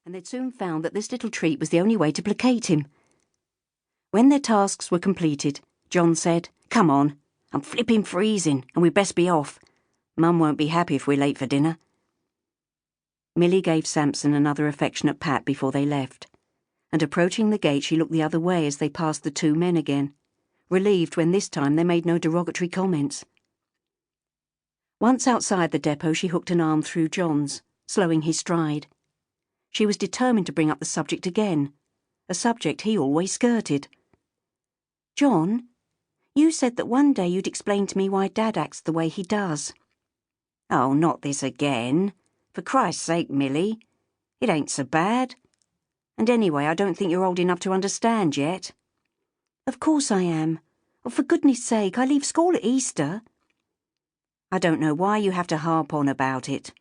and they'd soon found that this little treat was the only way to placate him. When their tasks were completed, John said, "Come on, I'm flipping freezing, and we'd best be off. Mum won't be happy if we're late for dinner." Millie gave Samson another affectionate pat before they left, and approaching the gate she looked the other way as they passed the two men again, relieved when this time they made no derogatory comments. Once outside the depot she hooked an arm through John's, slowing his stride. She was determined to bring up the subject again, a subject he always skirted. "John, you said that one day you'd explain to me why Dad acts the way he does." "Oh, not this again. For Christ's sake, Millie. It ain't so bad. And anyway, I don't think you're old enough to understand yet." "Of course I am. Oh, for goodness sake, I leave school at Easter." "I don't know why you have to harp on about it.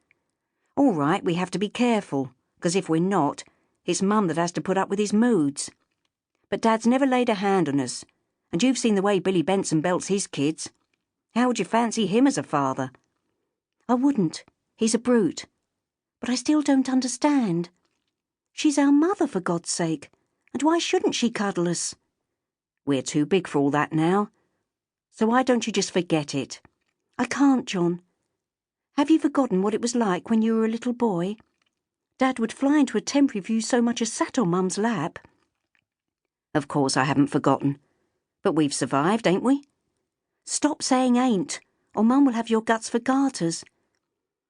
All right, we have to be careful, because if we're not, it's Mum that has to put up with his moods. But Dad's never laid a hand on us, and you've seen the way Billy Benson belts his kids. How would you fancy him as a father?" "I wouldn't. He's a brute. But I still don't understand. She's our mother, for God's sake, and why shouldn't she cuddle us?" "We're too big for all that now. So why don't you just forget it?" "I can't, John. Have you forgotten what it was like when you were a little boy? Dad would fly into a temper if you so much as sat on Mum's lap." "Of course I haven't forgotten. But we've survived, ain't we?" "Stop saying ain't, or Mum will have your guts for garters.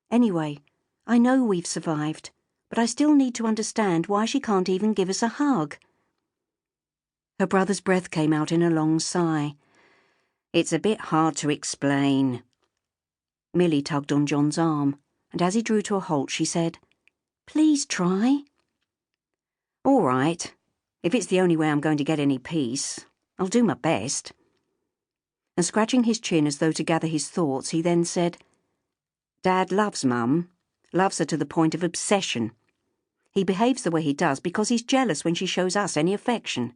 Anyway, I know we've survived, but I still need to understand why she can't even give us a hug." Her brother's breath came out in a long sigh. "It's a bit hard to explain." Millie tugged on John's arm, and as he drew to a halt she said, "Please try." "All right. If it's the only way I'm going to get any peace, I'll do my best." And scratching his chin as though to gather his thoughts, he then said, "Dad loves Mum, loves her to the point of obsession. He behaves the way he does because he's jealous when she shows us any affection."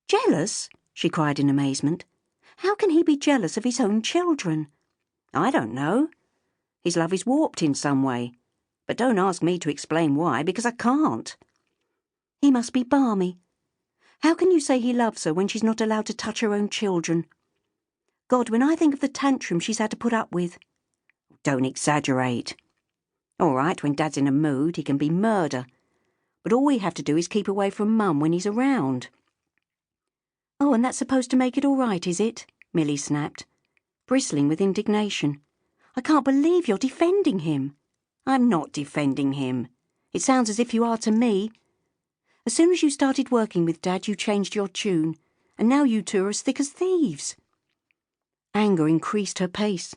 "Jealous?" she cried in amazement. "How can he be jealous of his own children?" "I don't know. His love is warped in some way, but don't ask me to explain why, because I can't." "He must be balmy. How can you say he loves her when she's not allowed to touch her own children? God, when I think of the tantrum she's had to put up with." "Don't exaggerate. All right, when Dad's in a mood, he can be murder. But all we have to do is keep away from Mum when he's around." "Oh, and that's supposed to make it all right, is it?" Millie snapped, bristling with indignation. "I can't believe you're defending him." "I'm not defending him. It sounds as if you are to me. As soon as you started working with Dad, you changed your tune, and now you two are as thick as thieves." Anger increased her pace,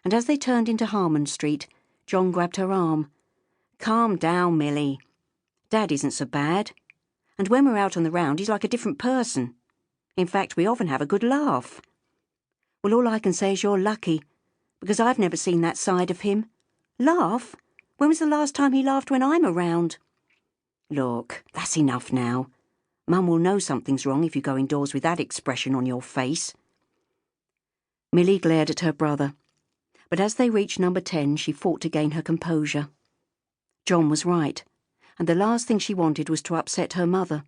and as they turned into Harmon Street, John grabbed her arm. "Calm down, Millie. Dad isn't so bad. And when we're out on the round, he's like a different person. In fact, we often have a good laugh." "Well, all I can say is you're lucky, because I've never seen that side of him. Laugh? When was the last time he laughed when I'm around?" "Look, that's enough now. Mum will know something's wrong if you go indoors with that expression on your face." Millie glared at her brother, but as they reached number 10 she fought to gain her composure. John was right, and the last thing she wanted was to upset her mother.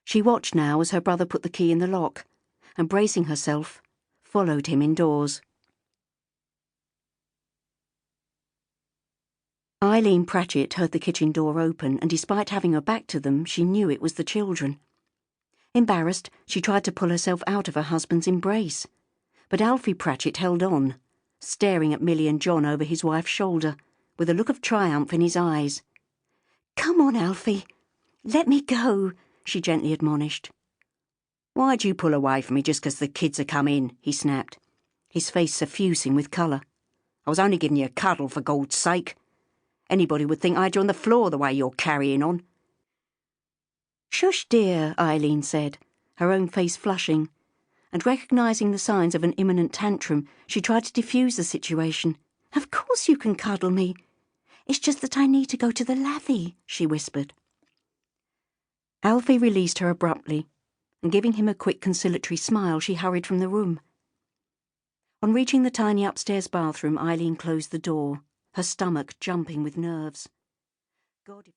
She watched now as her brother put the key in the lock, and bracing herself, followed him indoors. Eileen Pratchett heard the kitchen door open, and despite having her back to them, she knew it was the children. Embarrassed, she tried to pull herself out of her husband's embrace, but Alfie Pratchett held on, staring at Millie and John over his wife's shoulder, with a look of triumph in his eyes. "Come on, Alfie. Let me go," she gently admonished. "Why'd you pull away from me just 'cause the kids had come in?" he snapped, his face suffusing with colour. "I was only giving you a cuddle, for God's sake. Anybody would think I had you on the floor the way you're carrying on." "Shush, dear," Eileen said, her own face flushing, and recognising the signs of an imminent tantrum, she tried to defuse the situation. "Of course you can cuddle me. It's just that I need to go to the lavvy," she whispered. Alfie released her abruptly, and giving him a quick conciliatory smile, she hurried from the room. On reaching the tiny upstairs bathroom, Eileen closed the door, her stomach jumping with nerves. God,